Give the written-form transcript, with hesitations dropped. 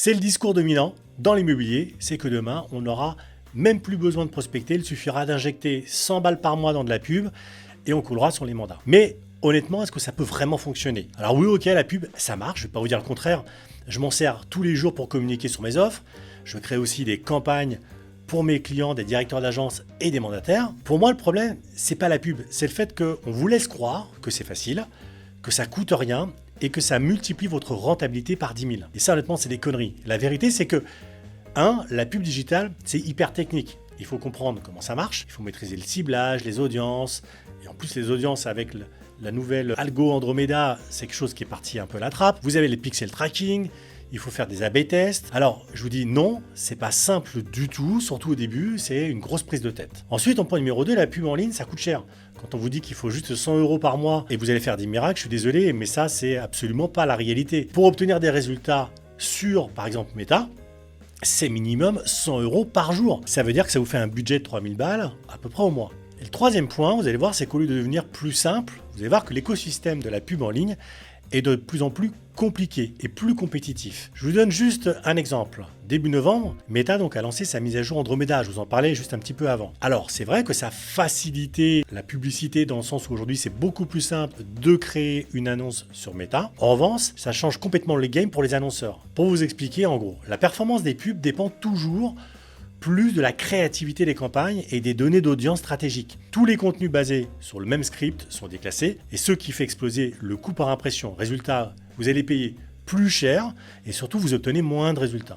C'est le discours dominant dans l'immobilier, c'est que demain, on n'aura même plus besoin de prospecter, il suffira d'injecter 100 balles par mois dans de la pub et on coulera sur les mandats. Mais honnêtement, est-ce que ça peut vraiment fonctionner? Alors oui, ok, la pub, ça marche, je ne vais pas vous dire le contraire. Je m'en sers tous les jours pour communiquer sur mes offres. Je crée aussi des campagnes pour mes clients, des directeurs d'agence et des mandataires. Pour moi, le problème, c'est pas la pub, c'est le fait qu'on vous laisse croire que c'est facile, que ça coûte rien et que ça multiplie votre rentabilité par 10 000. Et ça, honnêtement, c'est des conneries. La vérité, c'est que, la pub digitale, c'est hyper technique. Il faut comprendre comment ça marche, il faut maîtriser le ciblage, les audiences, et en plus les audiences avec la nouvelle algo Andromeda, c'est quelque chose qui est parti un peu à la trappe. Vous avez les pixel tracking, il faut faire des A/B tests. Alors, je vous dis non, c'est pas simple du tout, surtout au début, c'est une grosse prise de tête. Ensuite, en point numéro 2, la pub en ligne, ça coûte cher. Quand on vous dit qu'il faut juste 100 € par mois et vous allez faire des miracles, je suis désolé, mais ça, c'est absolument pas la réalité. Pour obtenir des résultats sur, par exemple, Meta, c'est minimum 100 € par jour. Ça veut dire que ça vous fait un budget de 3000 balles à peu près au mois. Et le troisième point, vous allez voir, c'est qu'au lieu de devenir plus simple, vous allez voir que l'écosystème de la pub en ligne est de plus en plus compliqué et plus compétitif. Je vous donne juste un exemple. Début novembre, Meta donc a lancé sa mise à jour Andromeda, je vous en parlais juste un petit peu avant. Alors c'est vrai que ça a facilité la publicité dans le sens où aujourd'hui c'est beaucoup plus simple de créer une annonce sur Meta. En revanche, ça change complètement le game pour les annonceurs. Pour vous expliquer en gros, la performance des pubs dépend toujours plus de la créativité des campagnes et des données d'audience stratégiques. Tous les contenus basés sur le même script sont déclassés et ce qui fait exploser le coût par impression. Résultat, vous allez payer plus cher et surtout vous obtenez moins de résultats.